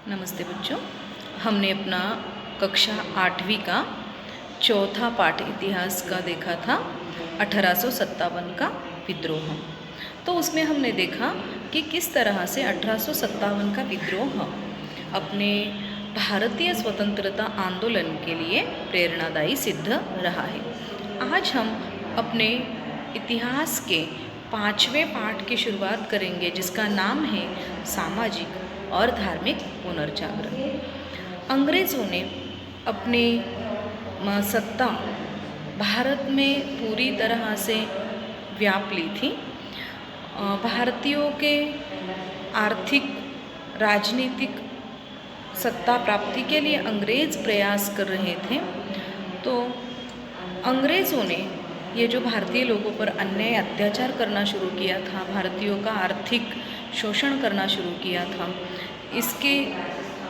नमस्ते बच्चों। हमने अपना कक्षा 8वीं का चौथा पाठ इतिहास का देखा था 1857 का विद्रोह। तो उसमें हमने देखा कि किस तरह से 1857 का विद्रोह अपने भारतीय स्वतंत्रता आंदोलन के लिए प्रेरणादायी सिद्ध रहा है। आज हम अपने इतिहास के 5वें पाठ की शुरुआत करेंगे, जिसका नाम है सामाजिक और धार्मिक पुनर्जागरण। अंग्रेज़ों ने अपनी सत्ता भारत में पूरी तरह से व्याप ली थी। भारतीयों के आर्थिक राजनीतिक सत्ता प्राप्ति के लिए अंग्रेज़ प्रयास कर रहे थे। तो अंग्रेज़ों ने ये जो भारतीय लोगों पर अन्याय अत्याचार करना शुरू किया था, भारतीयों का आर्थिक शोषण करना शुरू किया था, इसके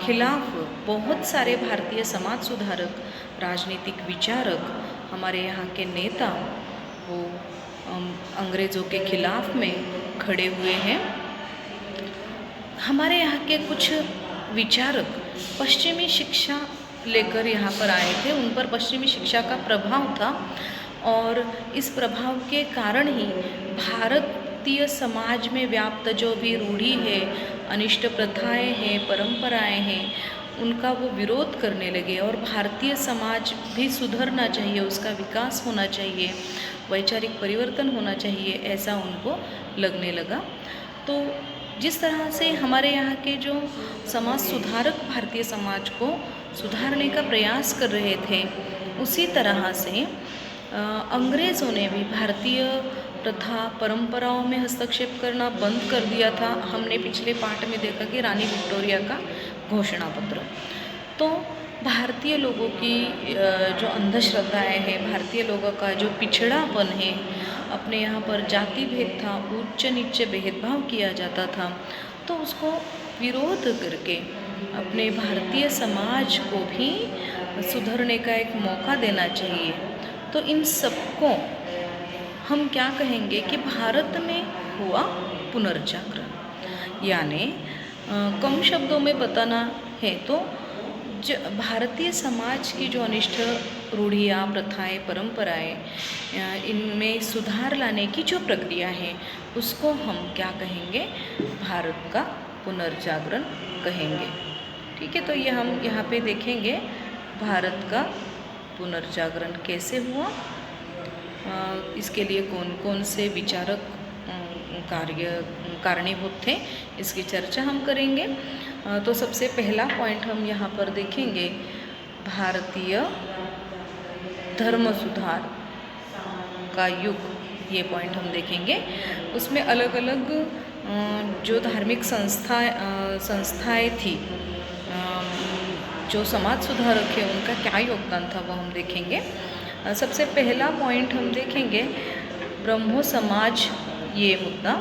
खिलाफ बहुत सारे भारतीय समाज सुधारक, राजनीतिक विचारक, हमारे यहाँ के नेता वो अंग्रेज़ों के खिलाफ में खड़े हुए हैं। हमारे यहाँ के कुछ विचारक पश्चिमी शिक्षा लेकर यहाँ पर आए थे। उन पर पश्चिमी शिक्षा का प्रभाव था और इस प्रभाव के कारण ही भारतीय समाज में व्याप्त जो भी रूढ़ी है, अनिष्ट प्रथाएं हैं, परंपराएं हैं, उनका वो विरोध करने लगे और भारतीय समाज भी सुधरना चाहिए, उसका विकास होना चाहिए, वैचारिक परिवर्तन होना चाहिए, ऐसा उनको लगने लगा। तो जिस तरह से हमारे यहाँ के जो समाज सुधारक भारतीय समाज को सुधारने का प्रयास कर रहे थे, उसी तरह से अंग्रेज़ों ने भी भारतीय प्रथा परंपराओं में हस्तक्षेप करना बंद कर दिया था। हमने पिछले पाठ में देखा कि रानी विक्टोरिया का घोषणा पत्र। तो भारतीय लोगों की जो अंधश्रद्धाएं हैं, भारतीय लोगों का जो पिछड़ापन है, अपने यहाँ पर जाति भेद था, उच्च नीच भेदभाव किया जाता था, तो उसको विरोध करके अपने भारतीय समाज को भी सुधरने का एक मौका देना चाहिए। तो इन सबको हम क्या कहेंगे कि भारत में हुआ पुनर्जागरण। यानी कम शब्दों में बताना है तो भारतीय समाज की जो अनिष्ट रूढ़ियाँ, प्रथाएं, परंपराएं, इनमें सुधार लाने की जो प्रक्रिया है, उसको हम क्या कहेंगे? भारत का पुनर्जागरण कहेंगे। ठीक है, तो ये हम यहाँ पे देखेंगे भारत का पुनर्जागरण कैसे हुआ, इसके लिए कौन कौन से विचारक कारणीभूत थे, इसकी चर्चा हम करेंगे। तो सबसे पहला पॉइंट हम यहाँ पर देखेंगे, भारतीय धर्म सुधार का युग, ये पॉइंट हम देखेंगे। उसमें अलग अलग जो धार्मिक संस्थाएं थी, जो समाज सुधारक है, उनका क्या योगदान था, वो हम देखेंगे। सबसे पहला पॉइंट हम देखेंगे ब्रह्मो समाज, ये मुद्दा,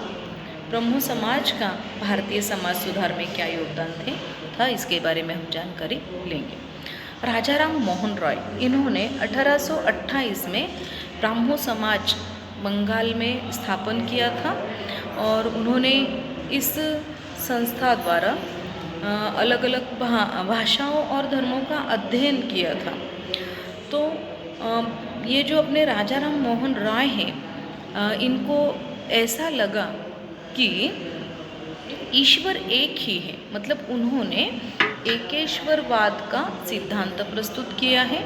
ब्रह्मो समाज का भारतीय समाज सुधार में क्या योगदान था, इसके बारे में हम जानकारी लेंगे। राजा राम मोहन रॉय, इन्होंने 1828 में ब्राह्मो समाज बंगाल में स्थापन किया था और उन्होंने इस संस्था द्वारा अलग अलग भाषाओं और धर्मों का अध्ययन किया था। तो ये जो अपने राजा राम मोहन रॉय हैं, इनको ऐसा लगा कि ईश्वर एक ही है, मतलब उन्होंने एकेश्वरवाद का सिद्धांत प्रस्तुत किया है,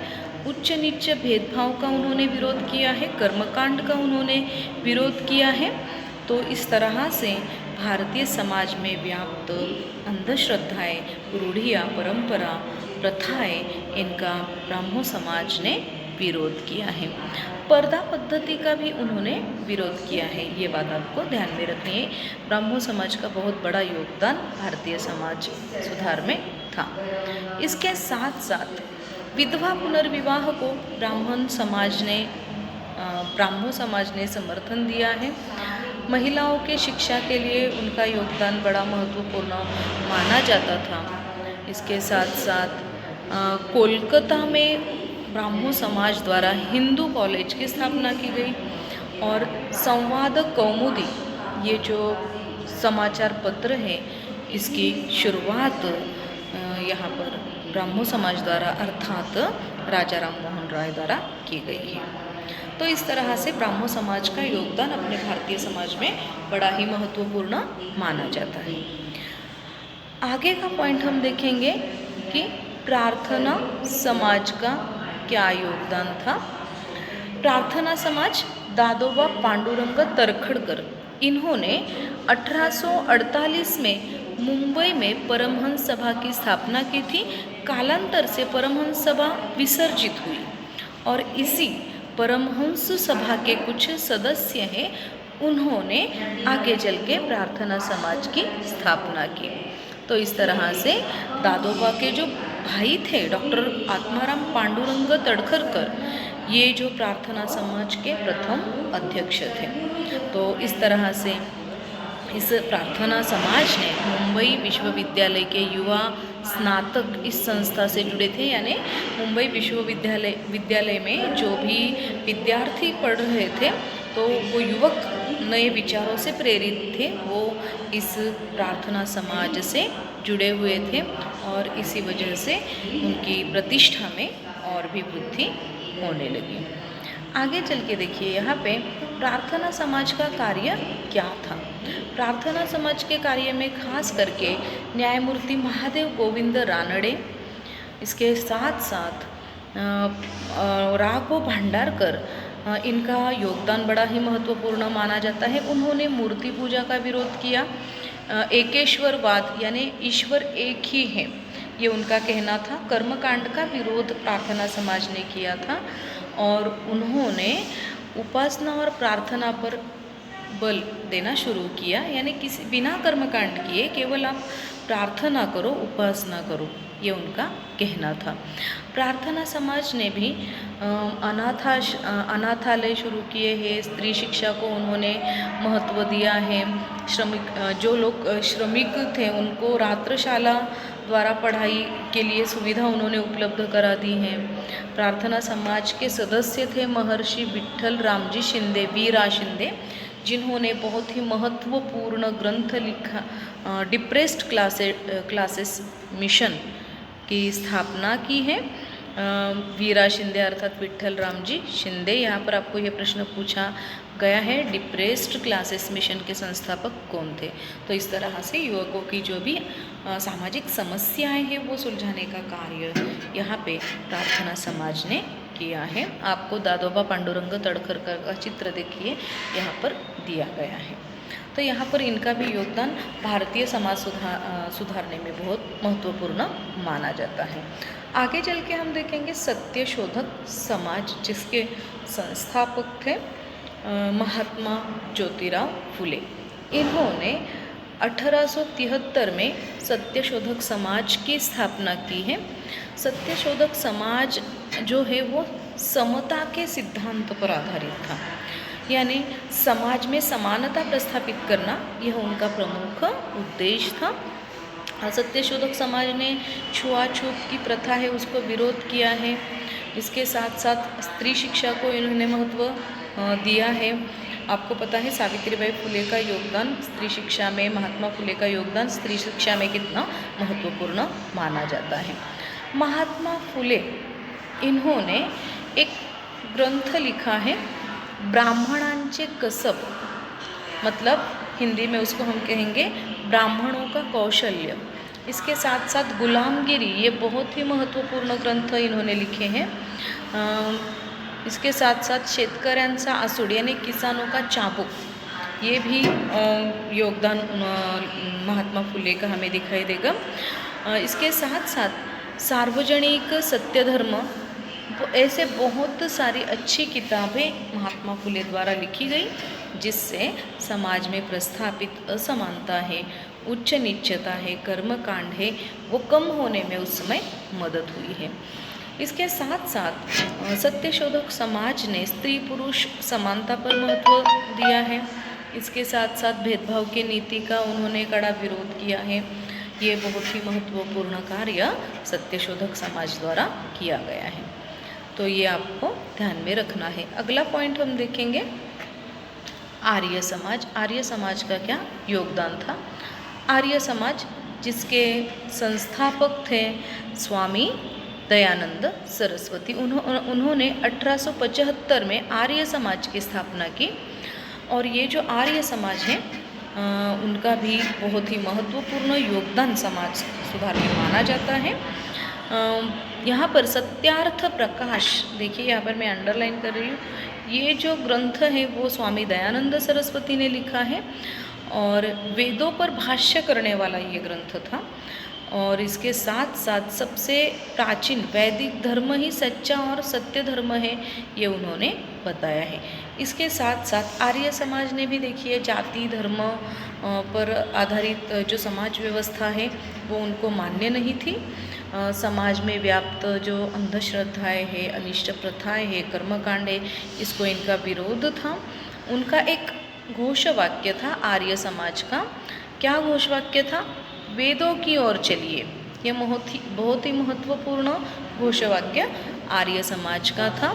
उच्च नीच भेदभाव का उन्होंने विरोध किया है, कर्मकांड का उन्होंने विरोध किया है। तो इस तरह से भारतीय समाज में व्याप्त अंधश्रद्धाएं, रूढ़ियाँ, परंपरा, प्रथाएं, इनका ब्राह्मो समाज ने विरोध किया है। पर्दा पद्धति का भी उन्होंने विरोध किया है, ये बात आपको ध्यान में रखनी है। ब्राह्मो समाज का बहुत बड़ा योगदान भारतीय समाज सुधार में था। इसके साथ साथ विधवा पुनर्विवाह को ब्राह्मो समाज ने समर्थन दिया है। महिलाओं के शिक्षा के लिए उनका योगदान बड़ा महत्वपूर्ण माना जाता था। इसके साथ साथ कोलकाता में ब्राह्मो समाज द्वारा हिंदू कॉलेज की स्थापना की गई और संवाद कौमुदी, ये जो समाचार पत्र है, इसकी शुरुआत यहाँ पर ब्राह्मो समाज द्वारा अर्थात राजा राम मोहन राय द्वारा की गई है। तो इस तरह से ब्राह्मो समाज का योगदान अपने भारतीय समाज में बड़ा ही महत्वपूर्ण माना जाता है। आगे का पॉइंट हम देखेंगे कि प्रार्थना समाज का क्या योगदान था। प्रार्थना समाज दादोबा पांडुरंग तरखड़कर, इन्होंने 1848 में मुंबई में परमहंस सभा की स्थापना की थी। कालांतर से परमहंस सभा विसर्जित हुई और इसी परमहंस सभा के कुछ सदस्य हैं, उन्होंने आगे चल के प्रार्थना समाज की स्थापना की। तो इस तरह से दादोबा के जो भाई थे डॉक्टर आत्माराम पांडुरंग तड़खरकर, ये जो प्रार्थना समाज के प्रथम अध्यक्ष थे। तो इस तरह से इस प्रार्थना समाज ने मुंबई विश्वविद्यालय के युवा स्नातक इस संस्था से जुड़े थे, यानी मुंबई विश्वविद्यालय में जो भी विद्यार्थी पढ़ रहे थे तो वो युवक नए विचारों से प्रेरित थे, वो इस प्रार्थना समाज से जुड़े हुए थे और इसी वजह से उनकी प्रतिष्ठा में और भी वृद्धि होने लगी। आगे चल के देखिए यहाँ पे प्रार्थना समाज का कार्य क्या था। प्रार्थना समाज के कार्य में खास करके न्यायमूर्ति महादेव गोविंद रानड़े, इसके साथ साथ राघव भंडारकर, इनका योगदान बड़ा ही महत्वपूर्ण माना जाता है। उन्होंने मूर्ति पूजा का विरोध किया। एकेश्वरवाद यानी ईश्वर एक ही है, ये उनका कहना था। कर्मकांड का विरोध प्रार्थना समाज ने किया था और उन्होंने उपासना और प्रार्थना पर बल देना शुरू किया, यानी किसी बिना कर्मकांड किए केवल आप प्रार्थना करो, उपासना करो, ये उनका कहना था। प्रार्थना समाज ने भी अनाथालय शुरू किए हैं। स्त्री शिक्षा को उन्होंने महत्व दिया है। जो लोग श्रमिक थे उनको रात्रशाला द्वारा पढ़ाई के लिए सुविधा उन्होंने उपलब्ध करा दी है। प्रार्थना समाज के सदस्य थे महर्षि विट्ठल रामजी शिंदे, वीरा शिंदे, जिन्होंने बहुत ही महत्वपूर्ण ग्रंथ लिखा, डिप्रेस्ड क्लासेस मिशन की स्थापना की है। वीरा शिंदे अर्थात विट्ठल रामजी शिंदे, यहाँ पर आपको यह प्रश्न पूछा गया है डिप्रेस्ड क्लासेस मिशन के संस्थापक कौन थे। तो इस तरह से युवकों की जो भी सामाजिक समस्याएं हैं वो सुलझाने का कार्य यहाँ पे प्रार्थना समाज ने किया है। आपको दादोबा पांडुरंग तड़खरकर का चित्र देखिए यहाँ पर दिया गया है। तो यहाँ पर इनका भी योगदान भारतीय समाज सुधारने में बहुत महत्वपूर्ण माना जाता है। आगे चल के हम देखेंगे सत्यशोधक समाज, जिसके संस्थापक थे महात्मा ज्योतिराव फुले। इन्होंने 1873 में सत्यशोधक समाज की स्थापना की है। सत्यशोधक समाज जो है वो समता के सिद्धांत पर आधारित था, यानी समाज में समानता प्रस्थापित करना यह उनका प्रमुख उद्देश्य था। सत्यशोधक समाज ने छुआछूत की प्रथा है उसको विरोध किया है। इसके साथ साथ स्त्री शिक्षा को इन्होंने महत्व दिया है। आपको पता है सावित्रीबाई फुले का योगदान स्त्री शिक्षा में, महात्मा फुले का योगदान स्त्री शिक्षा में कितना महत्वपूर्ण माना जाता है। महात्मा फुले इन्होंने एक ग्रंथ लिखा है ब्राह्मणांचे कसब, मतलब हिंदी में उसको हम कहेंगे ब्राह्मणों का कौशल्य। इसके साथ साथ गुलामगिरी, ये बहुत ही महत्वपूर्ण ग्रंथ इन्होंने लिखे हैं। इसके साथ साथ शेतकऱ्यांचा आसूड यानी किसानों का चाबुक, ये भी योगदान महात्मा फुले का हमें दिखाई देगा। इसके साथ साथ सार्वजनिक सत्यधर्म, ऐसे बहुत सारी अच्छी किताबें महात्मा फुले द्वारा लिखी गई, जिससे समाज में प्रस्थापित असमानता है, उच्च नीचता है, कर्मकांड है, वो कम होने में उस समय मदद हुई है। इसके साथ साथ सत्यशोधक समाज ने स्त्री पुरुष समानता पर महत्व दिया है। इसके साथ साथ भेदभाव की नीति का उन्होंने कड़ा विरोध किया है। ये बहुत ही महत्वपूर्ण कार्य सत्यशोधक समाज द्वारा किया गया है, तो ये आपको ध्यान में रखना है। अगला पॉइंट हम देखेंगे आर्य समाज। आर्य समाज का क्या योगदान था। आर्य समाज जिसके संस्थापक थे स्वामी दयानंद सरस्वती। उन्होंने 1875 में आर्य समाज की स्थापना की। और ये जो आर्य समाज है उनका भी बहुत ही महत्वपूर्ण योगदान समाज सुधार में माना जाता है। यहाँ पर सत्यार्थ प्रकाश, देखिए यहाँ पर मैं अंडरलाइन कर रही हूँ, ये जो ग्रंथ है वो स्वामी दयानंद सरस्वती ने लिखा है और वेदों पर भाष्य करने वाला ये ग्रंथ था। और इसके साथ साथ सबसे प्राचीन वैदिक धर्म ही सच्चा और सत्य धर्म है, ये उन्होंने बताया है। इसके साथ साथ आर्य समाज ने भी देखिए जाति धर्म पर आधारित जो समाज व्यवस्था है वो उनको मान्य नहीं थी। समाज में व्याप्त जो अंधश्रद्धाएँ है, अनिष्ट प्रथाएँ है, कर्मकांड है, इसको इनका विरोध था। उनका एक घोषवाक्य था आर्य समाज का। क्या घोषवाक्य था? वेदों की ओर चलिए। ये बहुत ही महत्वपूर्ण घोषवाक्य आर्य समाज का था।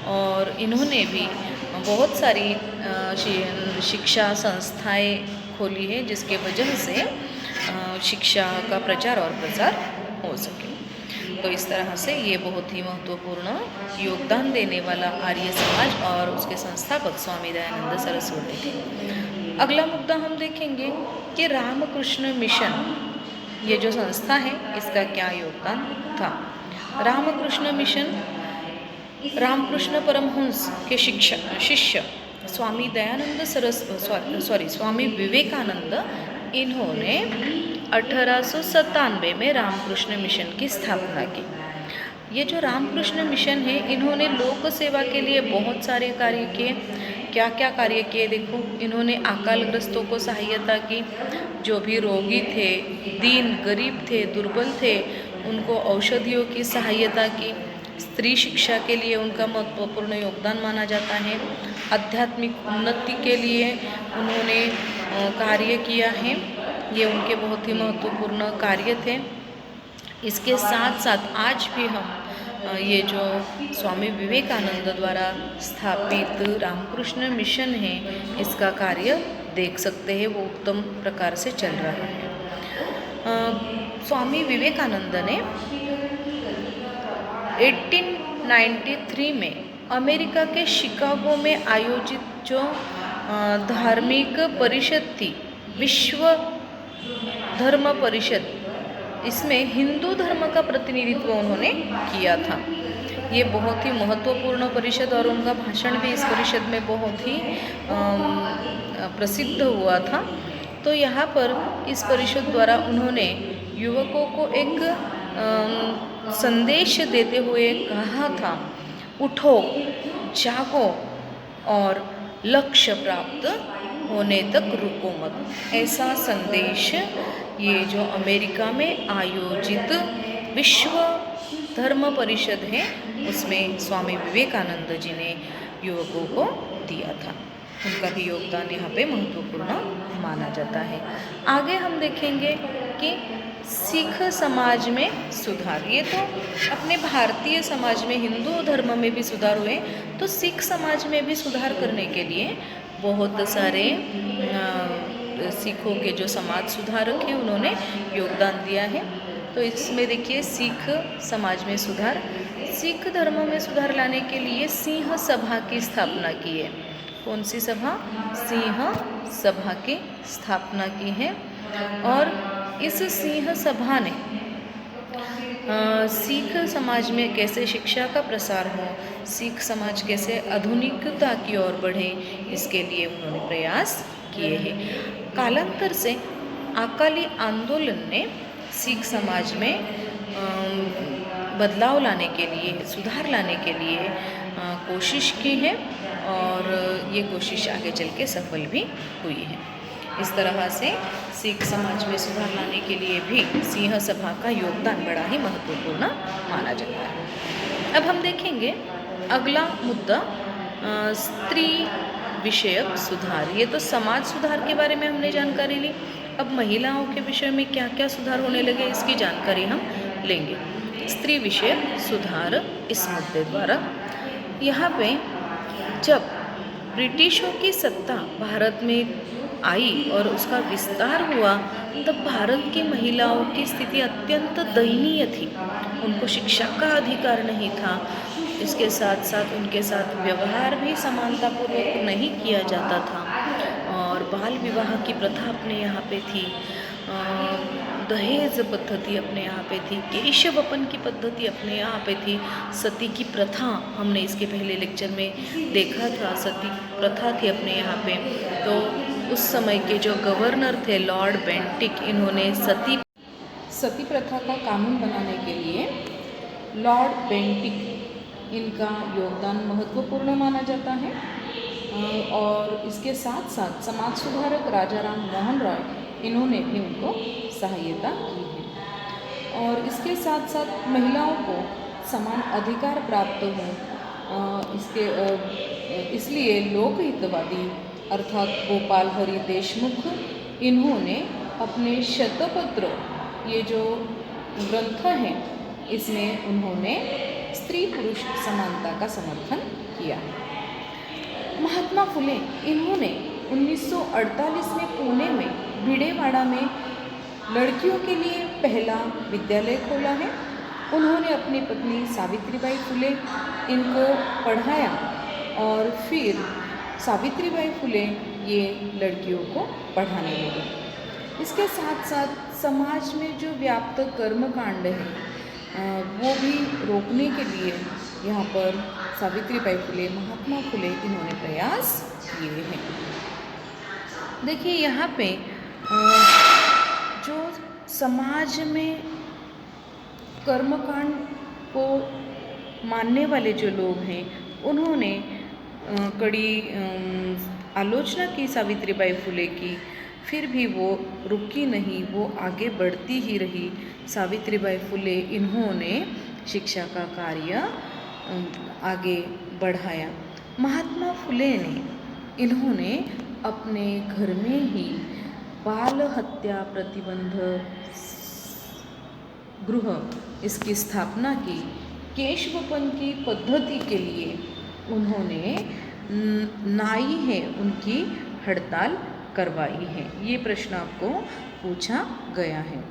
और इन्होंने भी बहुत सारी शिक्षा संस्थाएं खोली है जिसके वजह से शिक्षा का प्रचार और प्रसार हो सके। तो इस तरह से ये बहुत ही महत्वपूर्ण योगदान देने वाला आर्य समाज और उसके संस्थापक स्वामी दयानंद सरस्वती थे। अगला मुद्दा हम देखेंगे कि रामकृष्ण मिशन, ये जो संस्था है इसका क्या योगदान था। रामकृष्ण मिशन रामकृष्ण परमहंस के शिष्य स्वामी दयानंद स्वामी विवेकानंद, इन्होंने 1897 में रामकृष्ण मिशन की स्थापना की। ये जो रामकृष्ण मिशन है इन्होंने लोक सेवा के लिए बहुत सारे कार्य किए। क्या क्या कार्य किए देखो, इन्होंने अकालग्रस्तों को सहायता की, जो भी रोगी थे, दीन गरीब थे, दुर्बल थे, उनको औषधियों की सहायता की। स्त्री शिक्षा के लिए उनका महत्वपूर्ण योगदान माना जाता है। आध्यात्मिक उन्नति के लिए उन्होंने कार्य किया है, ये उनके बहुत ही महत्वपूर्ण कार्य थे। इसके साथ साथ आज भी हम ये जो स्वामी विवेकानंद द्वारा स्थापित रामकृष्ण मिशन है इसका कार्य देख सकते हैं, वो उत्तम प्रकार से चल रहा है। स्वामी विवेकानंद ने 1893 में अमेरिका के शिकागो में आयोजित जो धार्मिक परिषद थी, विश्व धर्म परिषद, इसमें हिंदू धर्म का प्रतिनिधित्व उन्होंने किया था। ये बहुत ही महत्वपूर्ण परिषद और उनका भाषण भी इस परिषद में बहुत ही प्रसिद्ध हुआ था। तो यहाँ पर इस परिषद द्वारा उन्होंने युवकों को एक संदेश देते हुए कहा था, उठो, जागो और लक्ष्य प्राप्त होने तक रुको मत। ऐसा संदेश ये जो अमेरिका में आयोजित विश्व धर्म परिषद है उसमें स्वामी विवेकानंद जी ने युवकों को दिया था। उनका भी योगदान यहाँ पे महत्वपूर्ण माना जाता है। आगे हम देखेंगे कि सिख समाज में सुधार। ये तो अपने भारतीय समाज में हिंदू धर्म में भी सुधार हुए, तो सिख समाज में भी सुधार करने के लिए बहुत सारे सिखों के जो समाज सुधारक हैं उन्होंने योगदान दिया है। तो इसमें देखिए सिख समाज में सुधार, सिख धर्म में सुधार लाने के लिए सिंह सभा की स्थापना की है। कौन सी सभा? सिंह सभा की स्थापना की है। और इस सिंह सभा ने सिख समाज में कैसे शिक्षा का प्रसार हो, सिख समाज कैसे आधुनिकता की ओर बढ़े, इसके लिए उन्होंने प्रयास किए हैं। कालांतर से अकाली आंदोलन ने सिख समाज में बदलाव लाने के लिए, सुधार लाने के लिए कोशिश की है और ये कोशिश आगे चल के सफल भी हुई है। इस तरह से सिख समाज में सुधार लाने के लिए भी सिंह सभा का योगदान बड़ा ही महत्वपूर्ण माना जाता है। अब हम देखेंगे अगला मुद्दा, स्त्री विषयक सुधार। ये तो समाज सुधार के बारे में हमने जानकारी ली। अब महिलाओं के विषय में क्या क्या सुधार होने लगे इसकी जानकारी हम लेंगे। स्त्री विषयक सुधार इस मुद्दे द्वारा, यहाँ पे जब ब्रिटिशों की सत्ता भारत में आई और उसका विस्तार हुआ तब भारत की महिलाओं की स्थिति अत्यंत दयनीय थी। उनको शिक्षा का अधिकार नहीं था। इसके साथ साथ उनके साथ व्यवहार भी समानतापूर्वक नहीं किया जाता था और बाल विवाह की प्रथा अपने यहाँ पे थी। दहेज पद्धति अपने यहाँ पे थी। केशवपन की पद्धति अपने यहाँ पे थी। सती की प्रथा हमने इसके पहले लेक्चर में देखा था, सती प्रथा थी अपने यहाँ पे। तो उस समय के जो गवर्नर थे लॉर्ड बेंटिक, इन्होंने सती प्रथा का कानून बनाने के लिए लॉर्ड बेंटिक, इनका योगदान महत्वपूर्ण माना जाता है। और इसके साथ साथ समाज सुधारक राजा राम मोहन रॉय, इन्होंने भी उनको सहायता की है। और इसके साथ साथ महिलाओं को समान अधिकार प्राप्त हो, इसलिए लोकहितवादी अर्थात गोपाल हरि देशमुख, इन्होंने अपने शतपत्र, ये जो ग्रंथ है, इसमें उन्होंने स्त्री पुरुष समानता का समर्थन किया। महात्मा फुले, इन्होंने 1948 में पुणे में भिडेवाड़ा में लड़कियों के लिए पहला विद्यालय खोला है। उन्होंने अपनी पत्नी सावित्रीबाई फुले, इनको पढ़ाया और फिर सावित्रीबाई फुले ये लड़कियों को पढ़ाने लगे। इसके साथ साथ समाज में जो व्याप्त कर्मकांड है वो भी रोकने के लिए यहाँ पर सावित्रीबाई फुले, महात्मा फुले, इन्होंने प्रयास किए हैं। देखिए यहाँ पे जो समाज में कर्मकांड को मानने वाले जो लोग हैं, उन्होंने कड़ी आलोचना की सावित्रीबाई फुले की, फिर भी वो रुकी नहीं, वो आगे बढ़ती ही रही। सावित्रीबाई फुले, इन्होंने शिक्षा का कार्य आगे बढ़ाया। महात्मा फुले ने, इन्होंने अपने घर में ही बाल हत्या प्रतिबंध गृह, इसकी स्थापना की। केशवपन की पद्धति के लिए उन्होंने नाई है उनकी हड़ताल करवाई है। ये प्रश्न आपको पूछा गया है।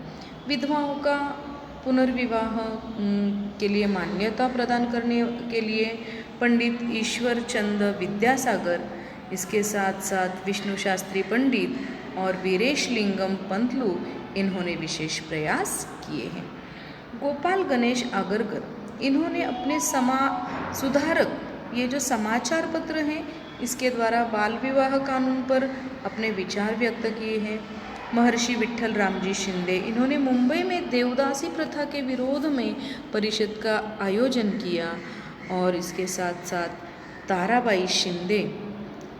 विधवाओं का पुनर्विवाह के लिए मान्यता प्रदान करने के लिए पंडित ईश्वर चंद्र विद्यासागर, इसके साथ साथ विष्णु शास्त्री पंडित और वीरेशलिंगम पंतलू, इन्होंने विशेष प्रयास किए हैं। गोपाल गणेश आगरकर, इन्होंने अपने सुधारक, ये जो समाचार पत्र हैं, इसके द्वारा बाल विवाह कानून पर अपने विचार व्यक्त किए हैं। महर्षि विट्ठल रामजी शिंदे, इन्होंने मुंबई में देवदासी प्रथा के विरोध में परिषद का आयोजन किया। और इसके साथ साथ ताराबाई शिंदे,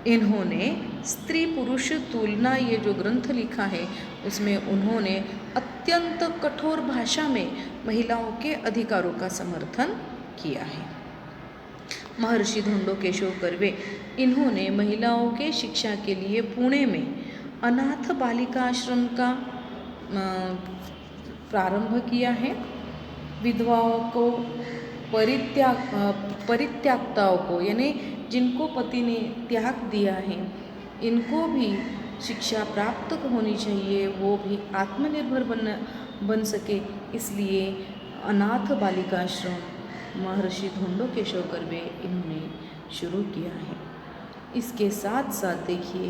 इन्होंने स्त्री पुरुष तुलना, ये जो ग्रंथ लिखा है, उसमें उन्होंने अत्यंत कठोर भाषा में महिलाओं के अधिकारों का समर्थन किया है। महर्षि धोंडो केशव कर्वे, इन्होंने महिलाओं के शिक्षा के लिए पुणे में अनाथ बालिका आश्रम का प्रारंभ किया है। विधवाओं को, परित्याक्ताओं को, यानी जिनको पति ने त्याग दिया है, इनको भी शिक्षा प्राप्त होनी चाहिए, वो भी आत्मनिर्भर बन सके, इसलिए अनाथ बालिका आश्रम महर्षि धोंडो केशव कर्वे, इन्होंने शुरू किया है। इसके साथ साथ देखिए,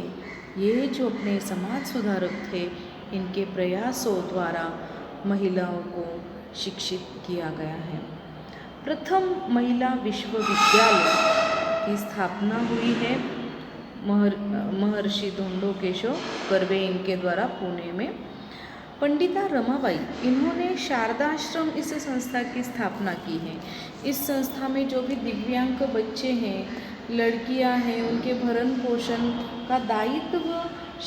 ये जो अपने समाज सुधारक थे, इनके प्रयासों द्वारा महिलाओं को शिक्षित किया गया है। प्रथम महिला विश्वविद्यालय की स्थापना हुई है महर्षि धोंडो केशव कर्वे, इनके द्वारा पुणे में। पंडिता रमाबाई, इन्होंने शारदाश्रम, इस संस्था की स्थापना की है। इस संस्था में जो भी दिव्यांग बच्चे हैं, लड़कियां हैं, उनके भरण पोषण का दायित्व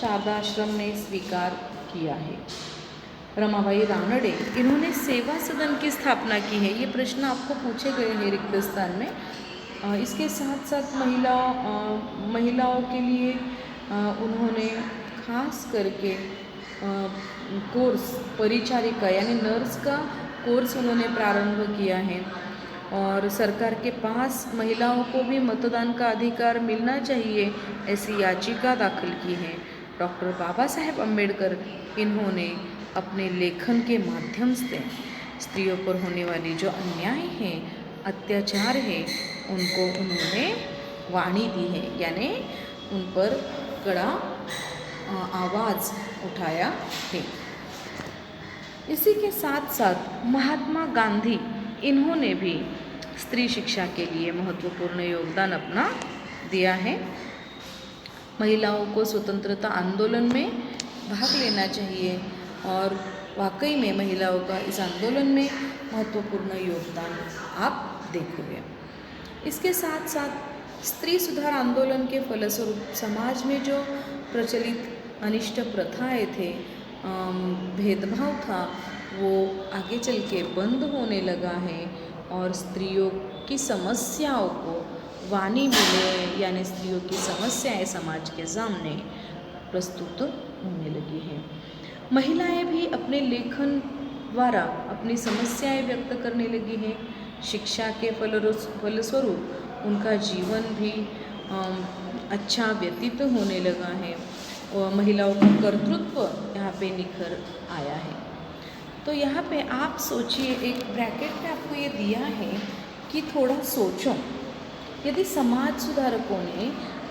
शारदाश्रम ने स्वीकार किया है। रमाबाई रानडे, इन्होंने सेवा सदन की स्थापना की है। ये प्रश्न आपको पूछे गए हैं रिक्त स्थान में। इसके साथ साथ महिलाओं के लिए उन्होंने खास करके कोर्स, परिचारिका यानी नर्स का कोर्स उन्होंने प्रारंभ किया है। और सरकार के पास महिलाओं को भी मतदान का अधिकार मिलना चाहिए, ऐसी याचिका दाखिल की है। डॉक्टर बाबा साहेब अम्बेडकर इन्होंने अपने लेखन के माध्यम से स्त्रियों पर होने वाली जो अन्याय है, अत्याचार है, उनको उन्होंने वाणी दी है, यानी उन पर कड़ा आवाज़ उठाया है। इसी के साथ साथ महात्मा गांधी इन्होंने भी स्त्री शिक्षा के लिए महत्वपूर्ण योगदान अपना दिया है। महिलाओं को स्वतंत्रता आंदोलन में भाग लेना चाहिए और वाकई में महिलाओं का इस आंदोलन में महत्वपूर्ण योगदान आप देखोगे। इसके साथ साथ स्त्री सुधार आंदोलन के फलस्वरूप समाज में जो प्रचलित अनिष्ट प्रथाएं थे, भेदभाव था, वो आगे चल के बंद होने लगा है और स्त्रियों की समस्याओं को वाणी मिले, यानी स्त्रियों की समस्याएं समाज के सामने प्रस्तुत होने लगी हैं। महिलाएं भी अपने लेखन द्वारा अपनी समस्याएं व्यक्त करने लगी हैं। शिक्षा के फलस्वरूप उनका जीवन भी अच्छा व्यतीत होने लगा है और महिलाओं का कर्तृत्व यहाँ पे निखर आया है। तो यहाँ पे आप सोचिए, एक ब्रैकेट में आपको ये दिया है कि थोड़ा सोचो, यदि समाज सुधारकों ने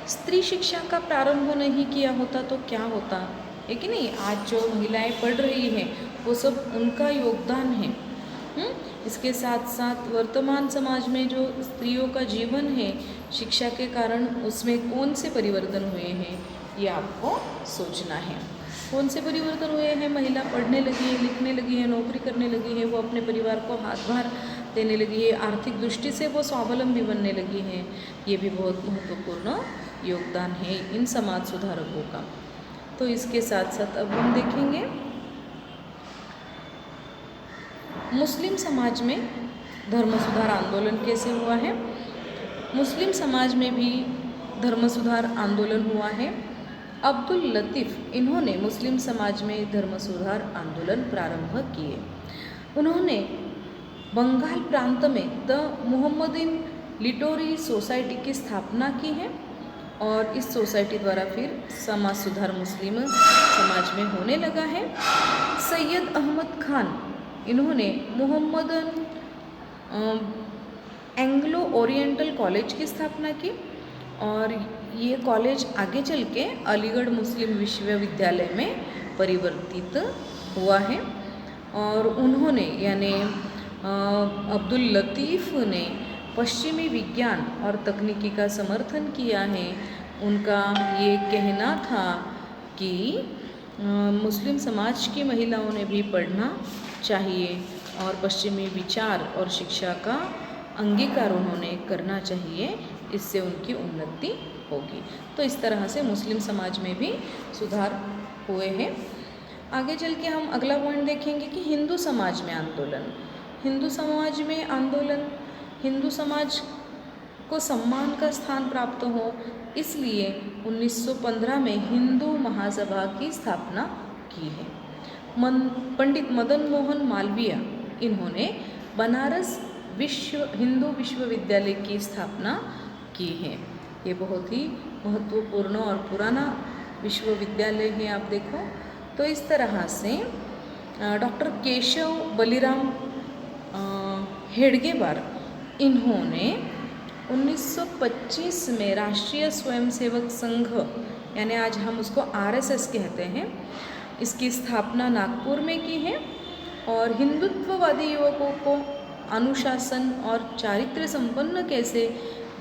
स्त्री शिक्षा का प्रारंभ नहीं किया होता तो क्या होता, है कि नहीं। आज जो महिलाएं पढ़ रही हैं वो सब उनका योगदान है। इसके साथ साथ वर्तमान समाज में जो स्त्रियों का जीवन है, शिक्षा के कारण उसमें कौन से परिवर्तन हुए हैं, ये आपको सोचना है। कौन से परिवर्तन हुए हैं? महिला पढ़ने लगी है, लिखने लगी है, नौकरी करने लगी है, वो अपने परिवार को हाथभार देने लगी है, आर्थिक दृष्टि से वो स्वावलंबी बनने लगी है। ये भी बहुत महत्वपूर्ण योगदान है इन समाज सुधारकों का। तो इसके साथ साथ अब हम देखेंगे मुस्लिम समाज में धर्म सुधार आंदोलन कैसे हुआ है। मुस्लिम समाज में भी धर्म सुधार आंदोलन हुआ है। अब्दुल लतीफ़ इन्होंने मुस्लिम समाज में धर्म सुधार आंदोलन प्रारंभ किए। उन्होंने बंगाल प्रांत में द मोहम्मदीन लिटोरी सोसाइटी की स्थापना की है और इस सोसाइटी द्वारा फिर समाज सुधार मुस्लिम समाज में होने लगा है। सैयद अहमद खान इन्होंने मोहम्मदन एंग्लो ओरिएंटल कॉलेज की स्थापना की और ये कॉलेज आगे चल के अलीगढ़ मुस्लिम विश्वविद्यालय में परिवर्तित हुआ है। और उन्होंने यानी अब्दुल लतीफ़ ने पश्चिमी विज्ञान और तकनीकी का समर्थन किया है। उनका ये कहना था कि मुस्लिम समाज की महिलाओं ने भी पढ़ना चाहिए और पश्चिमी विचार और शिक्षा का अंगीकार उन्होंने करना चाहिए, इससे उनकी उन्नति होगी। तो इस तरह से मुस्लिम समाज में भी सुधार हुए हैं। आगे चल के हम अगला पॉइंट देखेंगे कि हिंदू समाज में आंदोलन। हिंदू समाज में आंदोलन, हिंदू समाज को सम्मान का स्थान प्राप्त हो, इसलिए 1915 में हिंदू महासभा की स्थापना की है। पंडित मदन मोहन मालवीय इन्होंने बनारस हिंदू विश्वविद्यालय की स्थापना की है। ये बहुत ही महत्वपूर्ण और पुराना विश्वविद्यालय है, आप देखो। तो इस तरह से डॉक्टर केशव बलिराम हेडगेवार इन्होंने 1925 में राष्ट्रीय स्वयंसेवक संघ, यानी आज हम उसको आरएसएस कहते हैं, इसकी स्थापना नागपुर में की है और हिंदुत्ववादी युवकों को अनुशासन और चारित्र्य संपन्न कैसे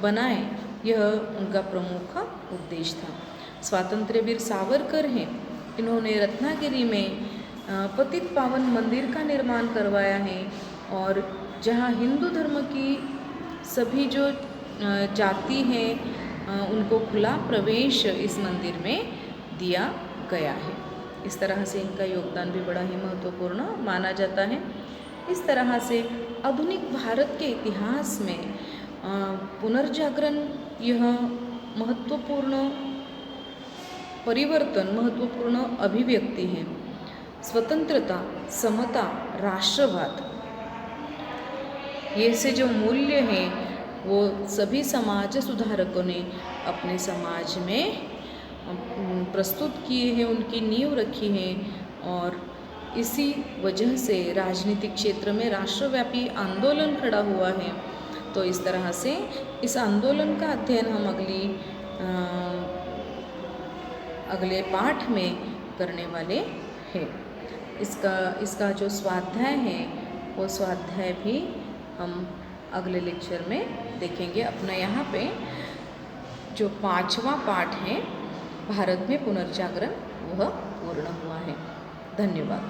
बनाएं, यह उनका प्रमुख उद्देश्य था। स्वातंत्र्य वीर सावरकर हैं, इन्होंने रत्नागिरी में पतित पावन मंदिर का निर्माण करवाया है और जहां हिंदू धर्म की सभी जो जाति हैं उनको खुला प्रवेश इस मंदिर में दिया गया है। इस तरह से इनका योगदान भी बड़ा ही महत्वपूर्ण माना जाता है। इस तरह से आधुनिक भारत के इतिहास में पुनर्जागरण यह महत्वपूर्ण परिवर्तन, महत्वपूर्ण अभिव्यक्ति है। स्वतंत्रता, समता, राष्ट्रवाद, ये से जो मूल्य हैं वो सभी समाज सुधारकों ने अपने समाज में प्रस्तुत किए हैं, उनकी नींव रखी है और इसी वजह से राजनीतिक क्षेत्र में राष्ट्रव्यापी आंदोलन खड़ा हुआ है। तो इस तरह से इस आंदोलन का अध्ययन हम अगले पाठ में करने वाले हैं। इसका जो स्वाध्याय है वो स्वाध्याय भी हम अगले लेक्चर में देखेंगे। अपना यहाँ पे जो 5वां पाठ है भारत में पुनर्जागरण वह पूर्ण हुआ है। धन्यवाद।